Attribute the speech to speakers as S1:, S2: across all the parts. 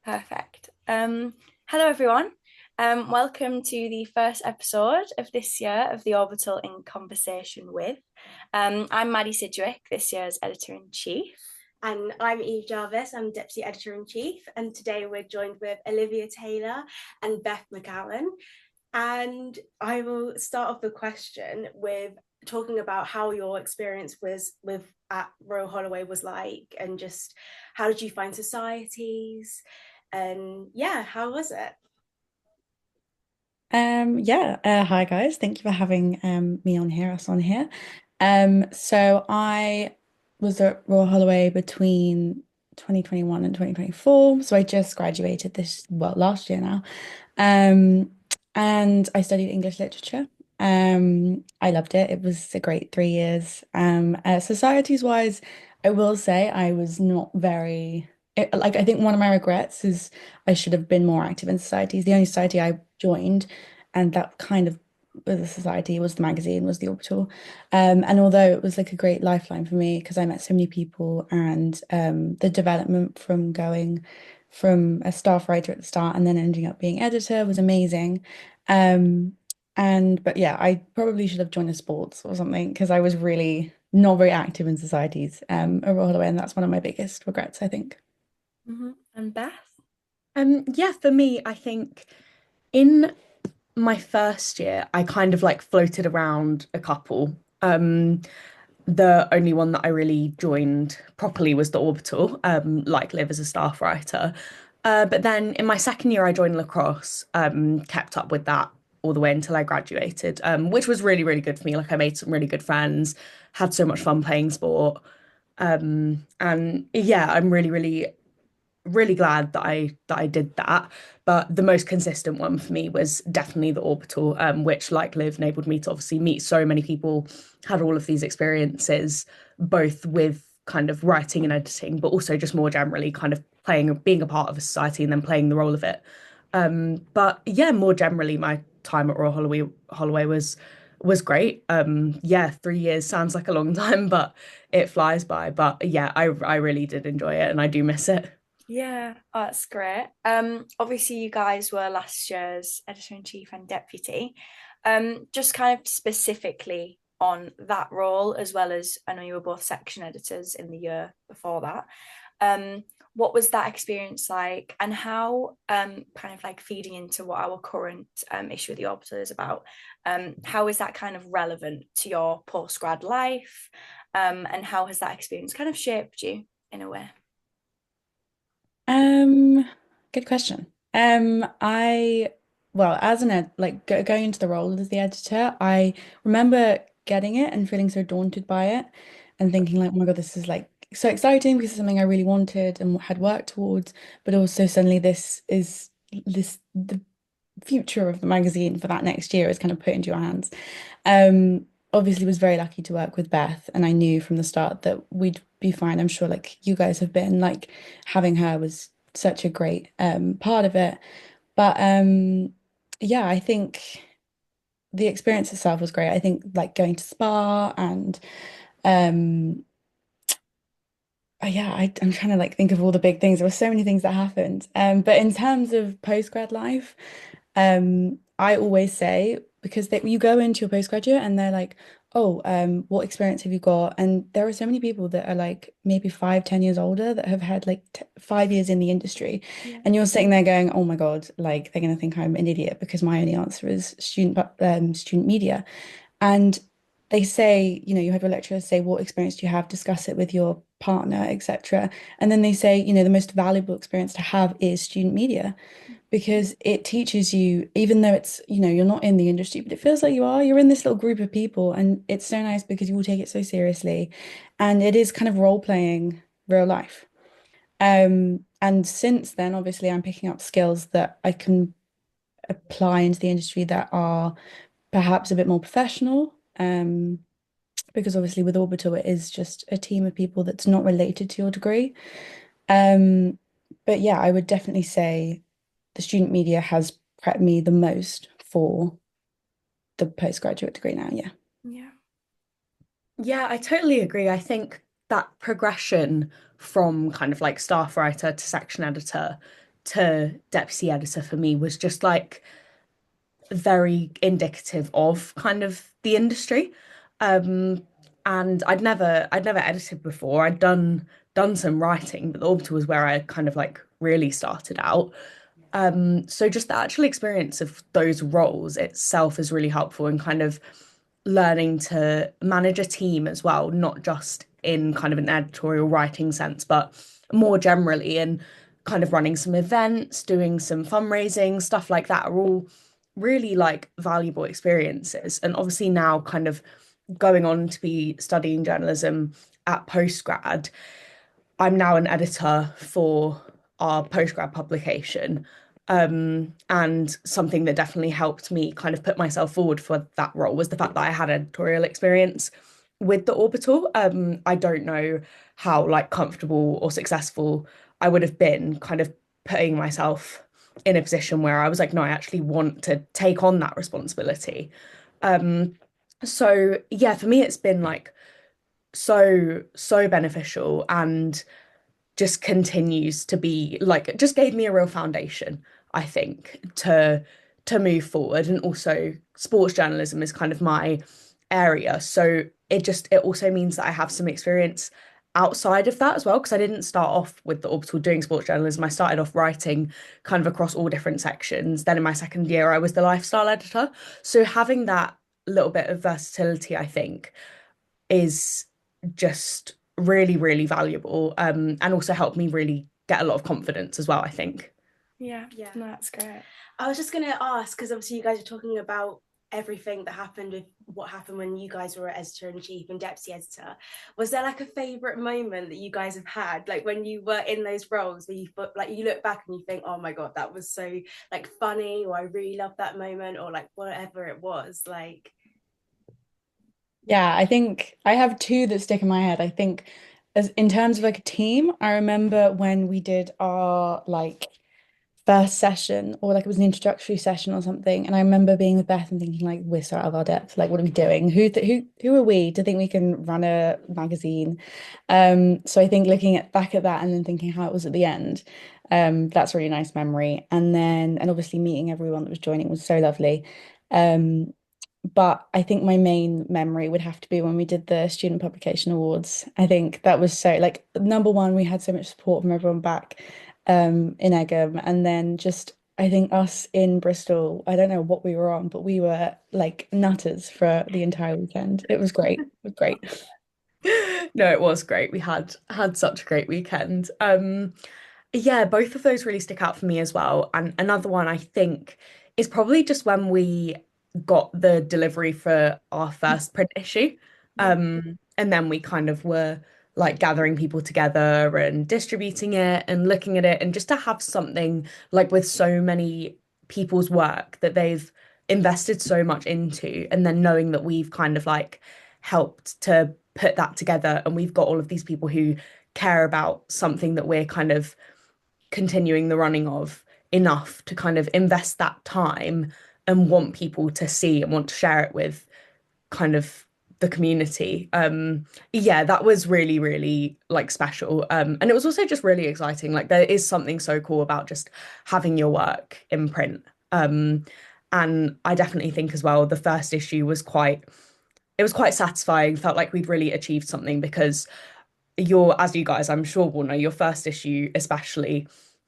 S1: Perfect. Hello everyone. Welcome to the first episode of this year of the Orbital in Conversation with. I'm Maddie Sidgwick, this year's editor-in-chief.
S2: And I'm Eve Jarvis, I'm Deputy Editor-in-Chief, and today we're joined with Olivia Taylor and Beth Mccowen. And I will start off the question with talking about how your experience was with at Royal Holloway was like, and just how did you find societies? And yeah, how was it?
S3: Hi guys. Thank you for having me on here, us on here. So I was at Royal Holloway between 2021 and 2024. So I just graduated last year now. Um, and I studied English literature. I loved it. It was a great 3 years. Societies wise, I will say I was not I think one of my regrets is I should have been more active in societies. The only society I joined, and that kind of was a society, was the magazine, was the Orbital. And although it was like a great lifeline for me because I met so many people and the development from going from a staff writer at the start and then ending up being editor was amazing. Um, but yeah, I probably should have joined a sports or something because I was really not very active in societies at Royal Holloway, and that's one of my biggest regrets, I think.
S1: And Beth?
S4: Yeah, for me, I think in my first year, I kind of like floated around a couple. The only one that I really joined properly was the Orbital, like live as a staff writer. But then in my second year, I joined lacrosse, kept up with that all the way until I graduated, which was really, really good for me. Like I made some really good friends, had so much fun playing sport. And yeah, I'm really glad that I did that. But the most consistent one for me was definitely the Orbital, which, like Liv, enabled me to obviously meet so many people, had all of these experiences, both with kind of writing and editing, but also just more generally kind of being a part of a society and then playing the role of it. But yeah, more generally, my time at Royal Holloway was great. Yeah, 3 years sounds like a long time, but it flies by. But yeah, I really did enjoy it and I do miss it.
S1: Yeah, that's great. Obviously you guys were last year's editor-in-chief and deputy. Just kind of specifically on that role, as well as I know you were both section editors in the year before that. Um, what was that experience like, and how kind of like feeding into what our current issue with the Orbital is about? How is that kind of relevant to your post-grad life? And how has that experience kind of shaped you in a way?
S3: Um, Good question. Well, as an ed like going into the role as the editor, I remember getting it and feeling so daunted by it and thinking like, oh my God, this is like so exciting because it's something I really wanted and had worked towards, but also suddenly the future of the magazine for that next year is kind of put into your hands. Obviously was very lucky to work with Beth, and I knew from the start that we'd be fine. I'm sure like you guys have been, like having her was such a great part of it. But yeah, I think the experience itself was great. I think like going to Spa and um yeah, I'm trying to like think of all the big things. There were so many things that happened. But in terms of postgrad life, I always say because you go into your postgraduate and they're like, oh, what experience have you got? And there are so many people that are like maybe 5, 10 years older that have had like t 5 years in the industry,
S1: Yeah.
S3: and you're sitting there going, oh my God, like they're gonna think I'm an idiot because my only answer is student media. And they say, you have your lecturers say, what experience do you have? Discuss it with your partner, etc. And then they say, the most valuable experience to have is student media because it teaches you, even though it's, you're not in the industry, but it feels like you are. You're in this little group of people, and it's so nice because you all take it so seriously. And it is kind of role playing real life. And since then, obviously, I'm picking up skills that I can apply into the industry that are perhaps a bit more professional. Because obviously with Orbital, it is just a team of people that's not related to your degree. Um, but yeah, I would definitely say the student media has prepped me the most for the postgraduate degree now. Yeah.
S1: Yeah.
S4: Yeah, I totally agree. I think that progression from kind of like staff writer to section editor to deputy editor for me was just like very indicative of kind of the industry. Um, and I'd never edited before. I'd done some writing, but the Orbital was where I kind of like really started out. So just the actual experience of those roles itself is really helpful in kind of learning to manage a team as well, not just in kind of an editorial writing sense, but more generally in kind of running some events, doing some fundraising, stuff like that are all really like valuable experiences. And obviously now kind of going on to be studying journalism at postgrad, I'm now an editor for our postgrad publication. And something that definitely helped me kind of put myself forward for that role was the fact that I had editorial experience with the Orbital. I don't know how like comfortable or successful I would have been kind of putting myself in a position where I was like, no, I actually want to take on that responsibility. Um, so yeah, for me, it's been like so beneficial and just continues to be like it just gave me a real foundation, I think, to move forward. And also sports journalism is kind of my area. So it also means that I have some experience outside of that as well, because I didn't start off with the Orbital doing sports journalism. I started off writing kind of across all different sections. Then in my second year, I was the lifestyle editor. So having that little bit of versatility, I think, is just really valuable, and also helped me really get a lot of confidence as well, I think.
S1: Yeah,
S2: Yeah.
S1: no, that's great.
S2: I was just going to ask, because obviously you guys are talking about everything that happened with what happened when you guys were editor-in-chief and deputy editor. Was there like a favorite moment that you guys have had, like when you were in those roles where you like you look back and you think, oh my god, that was so like funny, or I really loved that moment, or like whatever it was, like?
S3: Yeah, I think I have two that stick in my head. I think as in terms of like a team, I remember when we did our like first session or like it was an introductory session or something, and I remember being with Beth and thinking like we're so out of our depth. Like what are we doing? Who are we to think we can run a magazine? So I think looking at back at that and then thinking how it was at the end, that's a really nice memory. And obviously meeting everyone that was joining was so lovely. Um, but I think my main memory would have to be when we did the Student Publication Awards. I think that was so like number one, we had so much support from everyone back in Egham. And then just I think us in Bristol, I don't know what we were on, but we were like nutters for the entire weekend. It was great. It was great.
S4: No, it was great. We had such a great weekend. Yeah, both of those really stick out for me as well. And another one I think is probably just when we got the delivery for our first print issue. And then we kind of were like gathering people together and distributing it and looking at it, and just to have something like with so many people's work that they've invested so much into, and then knowing that we've kind of like helped to put that together, and we've got all of these people who care about something that we're kind of continuing the running of enough to kind of invest that time and want people to see and want to share it with kind of the community. Yeah, that was really like special. And it was also just really exciting. Like there is something so cool about just having your work in print. And I definitely think as well the first issue was quite satisfying. Felt like we'd really achieved something, because as you guys I'm sure will know, your first issue especially,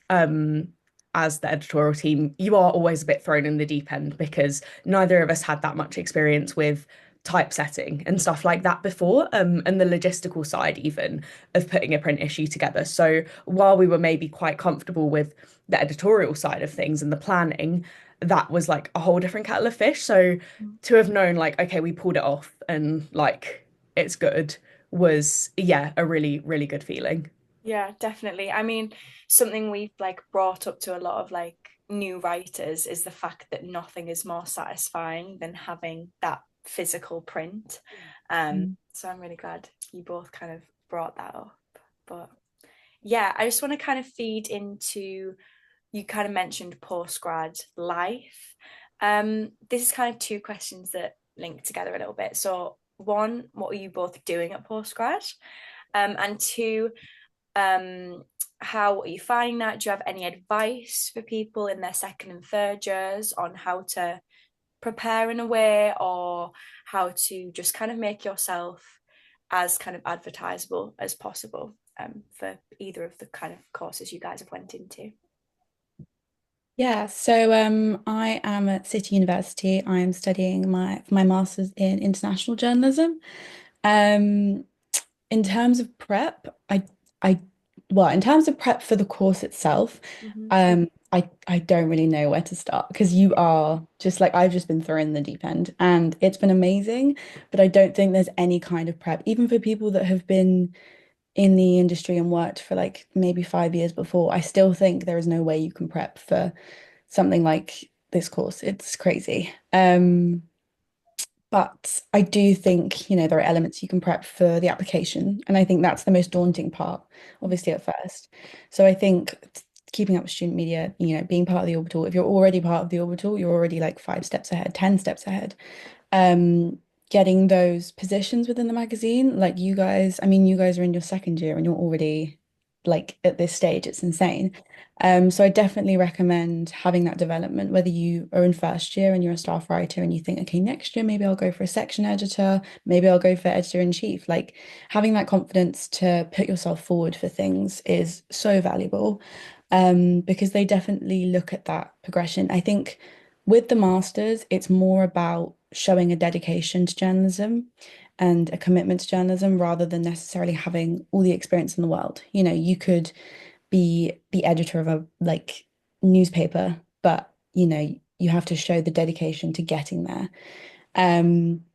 S4: um as the editorial team, you are always a bit thrown in the deep end, because neither of us had that much experience with typesetting and stuff like that before, and the logistical side even of putting a print issue together. So while we were maybe quite comfortable with the editorial side of things and the planning, that was like a whole different kettle of fish. So to have known like, okay, we pulled it off and like it's good was, yeah, a really good feeling.
S1: Yeah, definitely. I mean, something we've like brought up to a lot of like new writers is the fact that nothing is more satisfying than having that physical print. So I'm really glad you both kind of brought that up. But yeah, I just want to kind of feed into, you kind of mentioned post-grad life. This is kind of two questions that link together a little bit. So one, what are you both doing at post-grad? And two, how are you finding that? Do you have any advice for people in their second and third years on how to prepare in a way, or how to just kind of make yourself as kind of advertisable as possible for either of the kind of courses you guys have went into?
S3: Yeah, so I am at City University. I'm studying my master's in international journalism. Um, in terms of prep, I well, in terms of prep for the course itself,
S1: Mm-hmm.
S3: I don't really know where to start because you are just like I've just been thrown in the deep end and it's been amazing, but I don't think there's any kind of prep, even for people that have been in the industry and worked for like maybe 5 years before. I still think there is no way you can prep for something like this course. It's crazy. But I do think, there are elements you can prep for the application. And I think that's the most daunting part, obviously, at first. So I think keeping up with student media, being part of the orbital, if you're already part of the orbital, you're already like 5 steps ahead, 10 steps ahead. Um, Getting those positions within the magazine, like you guys, I mean, you guys are in your second year and you're already like at this stage, it's insane. So I definitely recommend having that development, whether you are in first year and you're a staff writer and you think, okay, next year maybe I'll go for a section editor, maybe I'll go for editor in chief. Like having that confidence to put yourself forward for things is so valuable, because they definitely look at that progression. I think with the masters, it's more about showing a dedication to journalism and a commitment to journalism rather than necessarily having all the experience in the world. You could be the editor of a like newspaper, but you have to show the dedication to getting there. Um,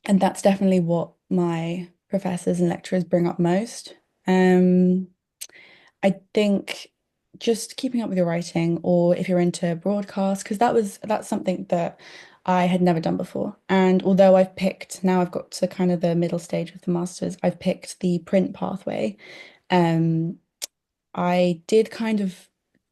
S3: and that's definitely what my professors and lecturers bring up most. Um, I think just keeping up with your writing, or if you're into broadcast, because that's something that I had never done before. And although now I've got to kind of the middle stage of the masters, I've picked the print pathway. Um, I did kind of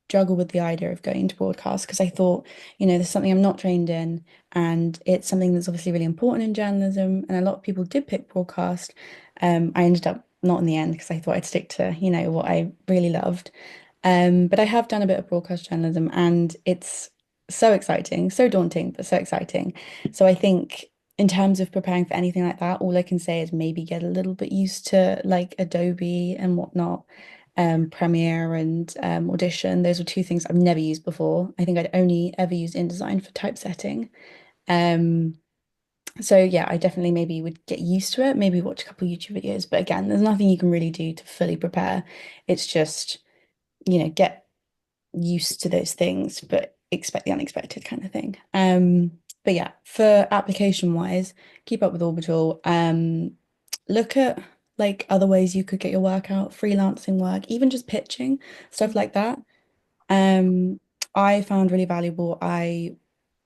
S3: juggle with the idea of going into broadcast because I thought, there's something I'm not trained in, and it's something that's obviously really important in journalism, and a lot of people did pick broadcast. I ended up not in the end because I thought I'd stick to, what I really loved. But I have done a bit of broadcast journalism, and it's so exciting, so daunting, but so exciting. So I think in terms of preparing for anything like that, all I can say is maybe get a little bit used to like Adobe and whatnot, Premiere and Audition. Those were two things I've never used before. I think I'd only ever used InDesign for typesetting. Um, so yeah, I definitely maybe would get used to it, maybe watch a couple of YouTube videos. But again, there's nothing you can really do to fully prepare. It's just, get used to those things, but expect the unexpected kind of thing. But yeah, for application wise, keep up with Orbital. Look at like other ways you could get your work out, freelancing work, even just pitching, stuff like that. Um, I found really valuable. I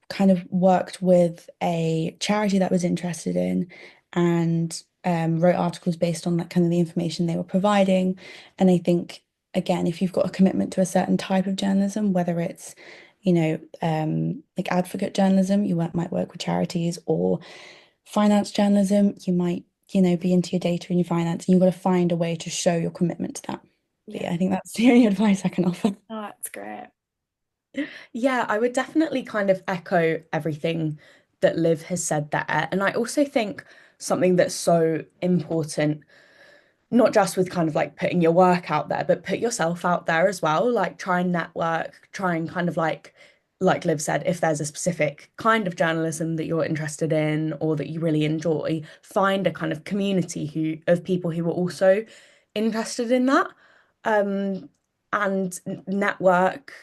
S3: kind of worked with a charity that was interested in and wrote articles based on that kind of the information they were providing. And I think, again, if you've got a commitment to a certain type of journalism, whether it's, like advocate journalism, might work with charities, or finance journalism, you might, be into your data and your finance, and you've got to find a way to show your commitment to that. But yeah, I think that's the only advice I can offer.
S1: Oh, that's great.
S4: Yeah, I would definitely kind of echo everything that Liv has said there. And I also think something that's so important, not just with kind of like putting your work out there, but put yourself out there as well. Like try and network, try and kind of like Liv said, if there's a specific kind of journalism that you're interested in or that you really enjoy, find a kind of community of people who are also interested in that. And network,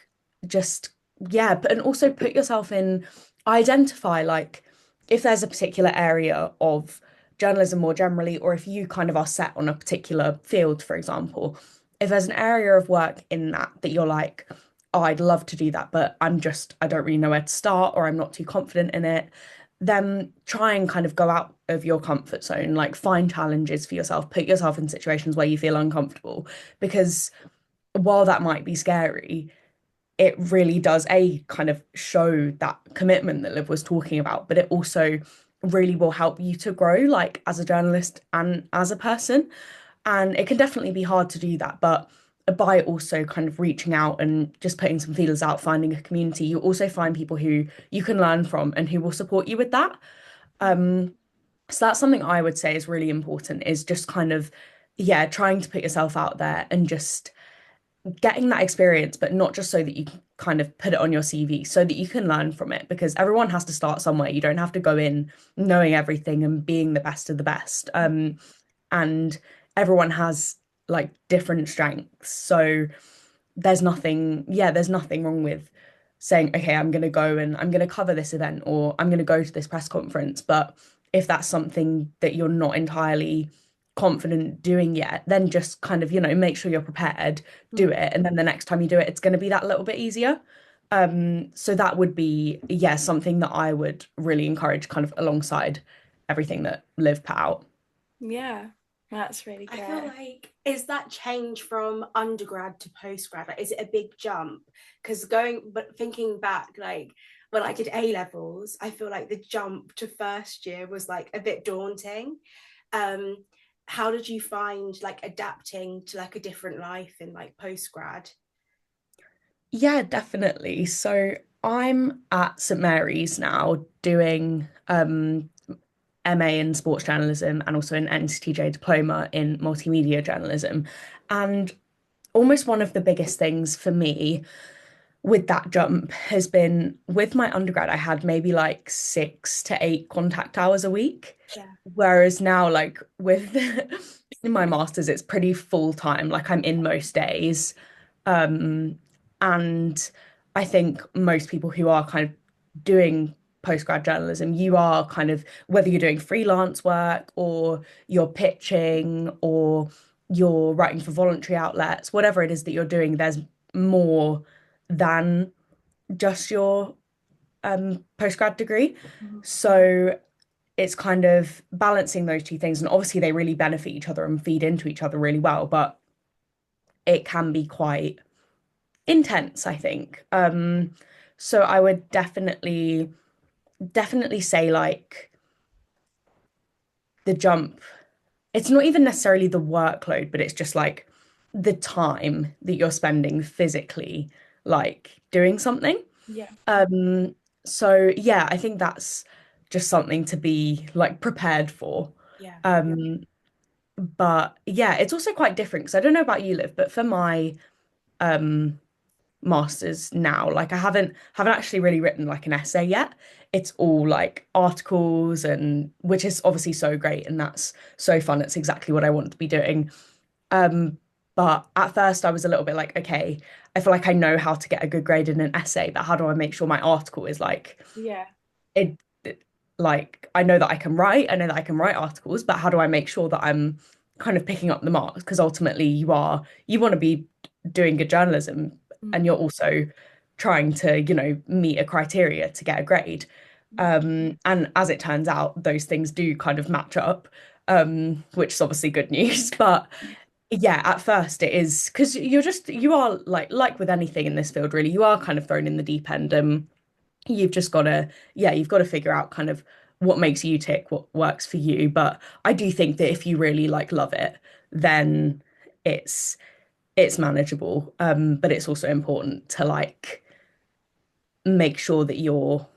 S4: just yeah, but and also put yourself in, identify like if there's a particular area of journalism more generally, or if you kind of are set on a particular field, for example, if there's an area of work in that you're like, oh, I'd love to do that, but I don't really know where to start, or I'm not too confident in it, then try and kind of go out of your comfort zone, like find challenges for yourself, put yourself in situations where you feel uncomfortable, because while that might be scary, it really does kind of show that commitment that Liv was talking about, but it also really will help you to grow like as a journalist and as a person. And it can definitely be hard to do that, but by also kind of reaching out and just putting some feelers out, finding a community, you also find people who you can learn from and who will support you with that. Um, so that's something I would say is really important, is just kind of, yeah, trying to put yourself out there and just getting that experience, but not just so that you can kind of put it on your CV, so that you can learn from it, because everyone has to start somewhere. You don't have to go in knowing everything and being the best of the best. And everyone has like different strengths. So there's nothing wrong with saying, okay, I'm going to go and I'm going to cover this event, or I'm going to go to this press conference. But if that's something that you're not entirely confident doing yet, then just kind of, make sure you're prepared, do it. And then the next time you do it, it's going to be that little bit easier. So that would be, yeah, something that I would really encourage kind of alongside everything that Liv put out.
S1: Yeah, that's really
S2: I
S1: great.
S2: feel like, is that change from undergrad to postgrad? Like, is it a big jump? Because thinking back, like when I did A levels, I feel like the jump to first year was like a bit daunting. How did you find like adapting to like a different life in like postgrad?
S4: Yeah, definitely. So I'm at St Mary's now doing MA in sports journalism and also an NCTJ diploma in multimedia journalism. And almost one of the biggest things for me with that jump has been, with my undergrad, I had maybe like 6 to 8 contact hours a week.
S2: Yeah.
S4: Whereas now, like with my master's, it's pretty full time. Like I'm in most days. And I think most people who are kind of doing postgrad journalism, you are kind of, whether you're doing freelance work or you're pitching or you're writing for voluntary outlets, whatever it is that you're doing, there's more than just your postgrad degree. So it's kind of balancing those two things. And obviously, they really benefit each other and feed into each other really well, but it can be quite intense, I think. So I would definitely say like the jump, it's not even necessarily the workload, but it's just like the time that you're spending physically like doing something.
S1: Yeah.
S4: So yeah, I think that's just something to be like prepared for.
S2: Yeah.
S4: But yeah, it's also quite different because I don't know about you, Liv, but for my um masters now, like I haven't actually really written like an essay yet. It's all like articles, and which is obviously so great and that's so fun. It's exactly what I want to be doing. Um, but at first I was a little bit like, okay, I feel like I know how to get a good grade in an essay, but how do I make sure my article is like
S1: Yeah.
S4: it, like I know that I know that I can write articles, but how do I make sure that I'm kind of picking up the marks? Because ultimately you want to be doing good journalism, and you're also trying to, meet a criteria to get a grade. And as it turns out, those things do kind of match up, which is obviously good news. But yeah, at first it is because you are like with anything in this field, really, you are kind of thrown in the deep end. You've just got to, yeah, you've got to figure out kind of what makes you tick, what works for you. But I do think that if you really like love it, then it's it's manageable. But it's also important to like make sure that you're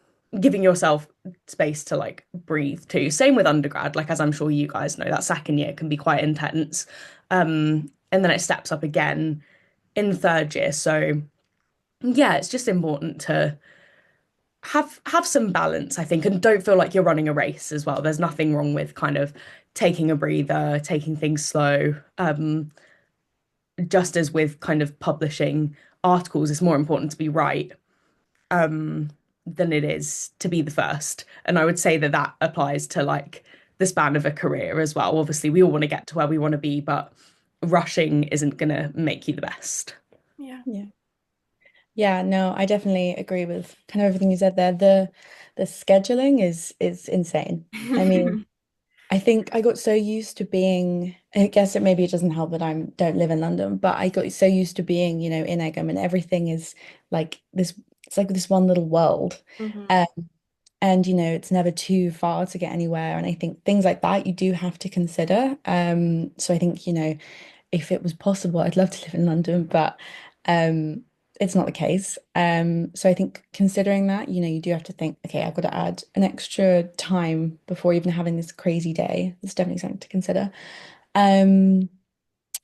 S4: giving yourself space to like breathe too. Same with undergrad, like as I'm sure you guys know, that second year can be quite intense. And then it steps up again in third year. So yeah, it's just important to have some balance, I think, and don't feel like you're running a race as well. There's nothing wrong with kind of taking a breather, taking things slow. Just as with kind of publishing articles, it's more important to be right than it is to be the first. And I would say that that applies to like the span of a career as well. Obviously, we all want to get to where we want to be, but rushing isn't going to make you the best.
S1: Yeah.
S3: Yeah. Yeah, no, I definitely agree with kind of everything you said there. The scheduling is insane. I mean, I think I got so used to being, I guess maybe it doesn't help that I don't live in London, but I got so used to being, in Egham, and everything is like this, it's like this one little world. Um, and it's never too far to get anywhere. And I think things like that you do have to consider. So I think, if it was possible, I'd love to live in London, but um, it's not the case. So I think considering that, you do have to think, okay, I've got to add an extra time before even having this crazy day. It's definitely something to consider. Um,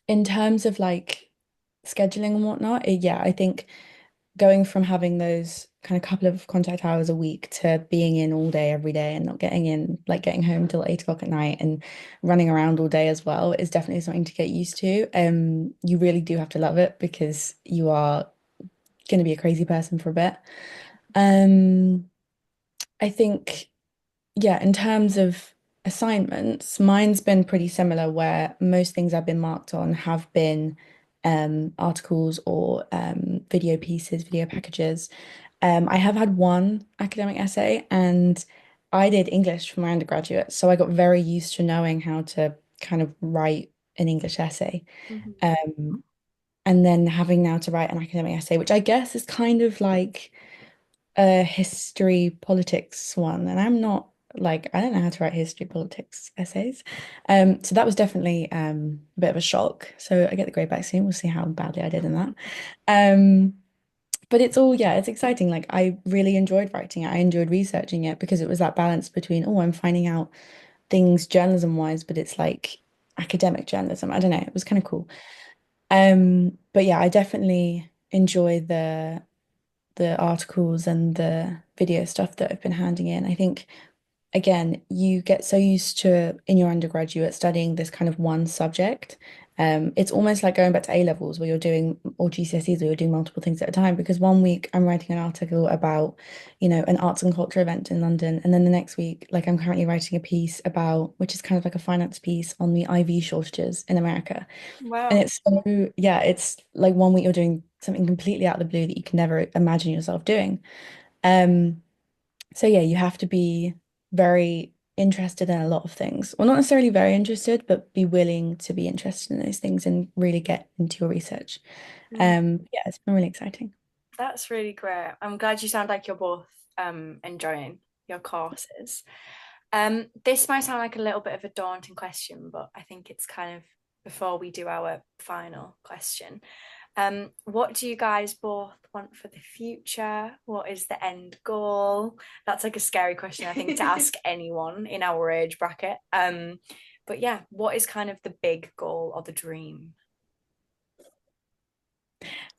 S3: in terms of like scheduling and whatnot, yeah, I think going from having those kind of couple of contact hours a week to being in all day every day and not getting in, like getting home till 8 o'clock at night and running around all day as well is definitely something to get used to. You really do have to love it because you are going to be a crazy person for a bit. Um, I think, yeah, in terms of assignments, mine's been pretty similar where most things I've been marked on have been articles or video pieces, video packages. I have had one academic essay and I did English for my undergraduate, so I got very used to knowing how to kind of write an English essay.
S1: Mhm.
S3: Um, and then having now to write an academic essay, which I guess is kind of like a history politics one. And I'm not like, I don't know how to write history politics essays. So that was definitely a bit of a shock. So I get the grade back soon. We'll see how badly I did in that. Um, but it's all, yeah, it's exciting. Like I really enjoyed writing it. I enjoyed researching it because it was that balance between, oh, I'm finding out things journalism wise, but it's like academic journalism. I don't know. It was kind of cool. But yeah, I definitely enjoy the articles and the video stuff that I've been handing in. I think again, you get so used to in your undergraduate studying this kind of one subject. It's almost like going back to A levels where you're doing or GCSEs where you're doing multiple things at a time. Because one week I'm writing an article about, an arts and culture event in London, and then the next week, like I'm currently writing a piece about, which is kind of like a finance piece on the IV shortages in America. And
S1: Wow.
S3: it's so, yeah, it's like one week you're doing something completely out of the blue that you can never imagine yourself doing. Um, so yeah, you have to be very interested in a lot of things. Well, not necessarily very interested, but be willing to be interested in those things and really get into your research.
S1: Mm.
S3: Yeah, it's been really exciting.
S1: That's really great. I'm glad you sound like you're both enjoying your courses. This might sound like a little bit of a daunting question, but I think it's kind of before we do our final question. What do you guys both want for the future? What is the end goal? That's like a scary question, I think, to ask anyone in our age bracket. But yeah, what is kind of the big goal or the dream?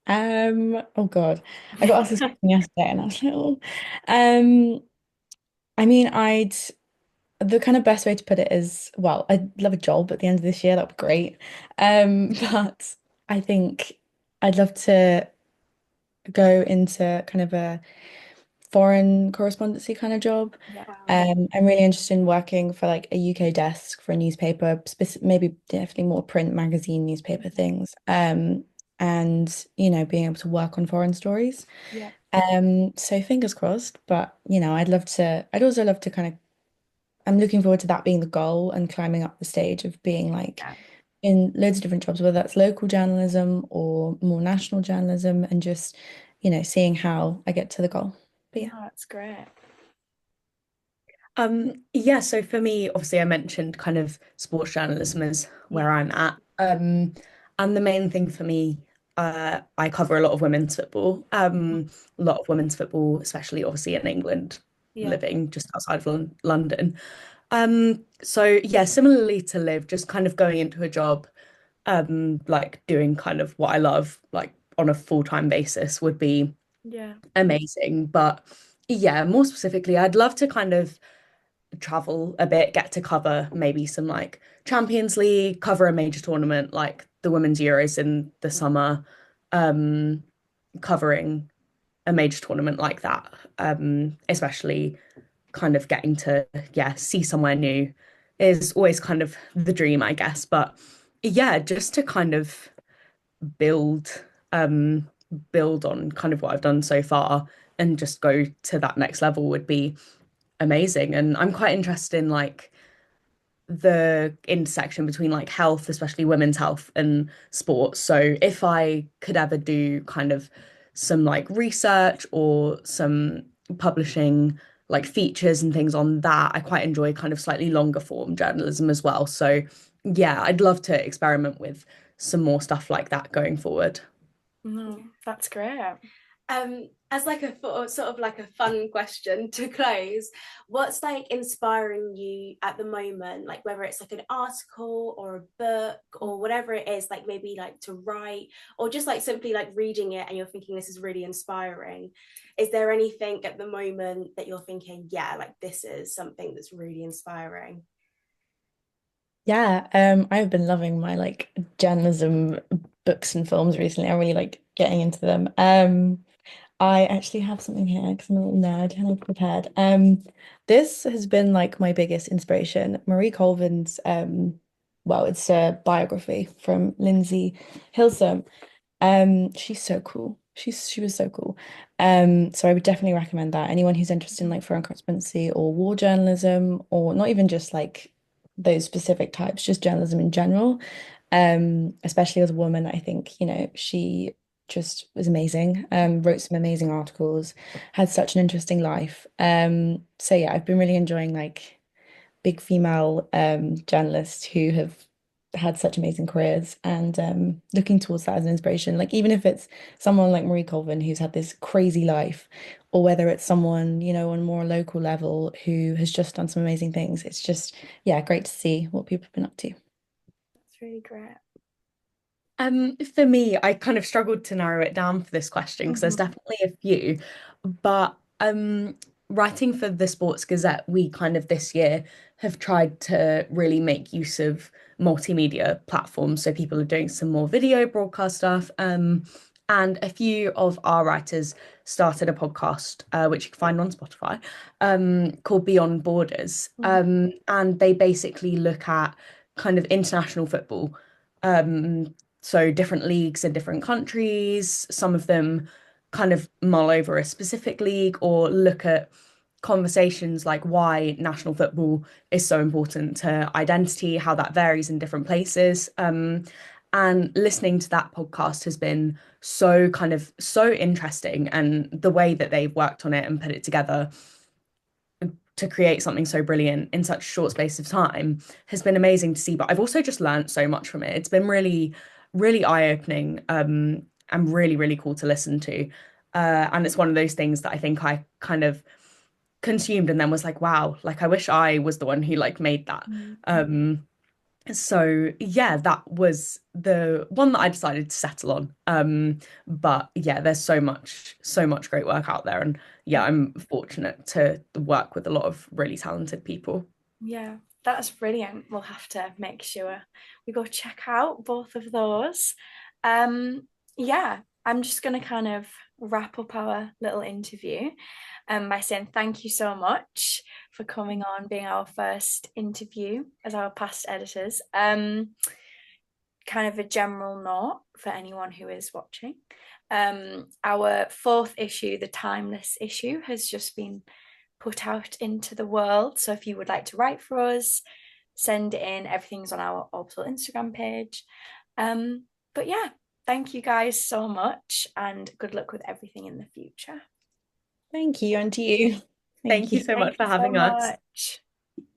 S3: Oh God, I got asked this question yesterday and I was like, oh. Um, I mean, the kind of best way to put it is, well, I'd love a job at the end of this year. That'd be great. But I think I'd love to go into kind of a foreign correspondency kind of job.
S1: Yeah. Wow.
S3: I'm really interested in working for like a UK desk for a newspaper, maybe definitely more print magazine newspaper things. And being able to work on foreign stories.
S1: Yeah.
S3: So fingers crossed, but I'd also love to kind of, I'm looking forward to that being the goal and climbing up the stage of being like
S1: Yeah.
S3: in loads of different jobs, whether that's local journalism or more national journalism, and just, seeing how I get to the goal. But yeah.
S1: Oh, that's great.
S4: Yeah, so for me, obviously I mentioned kind of sports journalism is
S1: Yeah.
S4: where I'm at. And the main thing for me, I cover a lot of women's football. A lot of women's football, especially obviously in England,
S1: Yeah.
S4: living just outside of London. So yeah, similarly to Liv, just kind of going into a job, like doing kind of what I love, like on a full-time basis would be
S1: Yeah.
S4: amazing. But yeah, more specifically, I'd love to kind of travel a bit, get to cover maybe some like Champions League, cover a major tournament like the Women's Euros in the summer, um, covering a major tournament like that, especially kind of getting to, yeah, see somewhere new is always kind of the dream, I guess. But yeah, just to kind of build, um, build on kind of what I've done so far and just go to that next level would be amazing. And I'm quite interested in like the intersection between like health, especially women's health and sports. So if I could ever do kind of some like research or some publishing like features and things on that, I quite enjoy kind of slightly longer form journalism as well. So yeah, I'd love to experiment with some more stuff like that going forward.
S1: No, that's great.
S2: As like a sort of like a fun question to close, what's like inspiring you at the moment? Like whether it's like an article or a book or whatever it is, like maybe like to write or just like simply like reading it and you're thinking this is really inspiring. Is there anything at the moment that you're thinking, yeah, like this is something that's really inspiring?
S3: Yeah, I've been loving my like journalism books and films recently. I'm really like getting into them. I actually have something here because I'm a little nerd and I've prepared. This has been like my biggest inspiration. Marie Colvin's well, it's a biography from Lindsay Hilsum. She's so cool. She was so cool. So I would definitely recommend that. Anyone who's interested in like foreign correspondence or war journalism, or not even just like those specific types, just journalism in general. Especially as a woman, I think, she just was amazing. Wrote some amazing articles, had such an interesting life. So yeah, I've been really enjoying like big female journalists who have had such amazing careers and looking towards that as an inspiration. Like even if it's someone like Marie Colvin who's had this crazy life, or whether it's someone, on a more local level who has just done some amazing things. It's just, yeah, great to see what people have been up to.
S1: That's really great.
S4: For me, I kind of struggled to narrow it down for this question because there's definitely a few, but writing for the Sports Gazette, we kind of this year have tried to really make use of multimedia platforms. So people are doing some more video broadcast stuff. And a few of our writers started a podcast, which you can find on Spotify, called Beyond Borders. And they basically look at kind of international football. So different leagues in different countries, some of them kind of mull over a specific league or look at conversations like why national football is so important to identity, how that varies in different places. And listening to that podcast has been so interesting, and the way that they've worked on it and put it together to create something so brilliant in such a short space of time has been amazing to see. But I've also just learned so much from it. It's been really eye-opening, and really cool to listen to. And it's one of those things that I think I kind of consumed and then was like, wow, like I wish I was the one who like made that. So yeah, that was the one that I decided to settle on. But yeah, there's so much great work out there. And yeah, I'm fortunate to work with a lot of really talented people.
S1: Yeah, that's brilliant. We'll have to make sure we go check out both of those. Yeah, I'm just going to kind of wrap up our little interview by saying thank you so much for coming on, being our first interview as our past editors. Kind of a general note for anyone who is watching. Our fourth issue, the Timeless issue, has just been put out into the world. So if you would like to write for us, send it in. Everything's on our Orbital Instagram page. But yeah, thank you guys so much and good luck with everything in the future.
S3: Thank you, and to you.
S4: Thank you so much for
S1: Thank you so
S4: having us.
S1: much.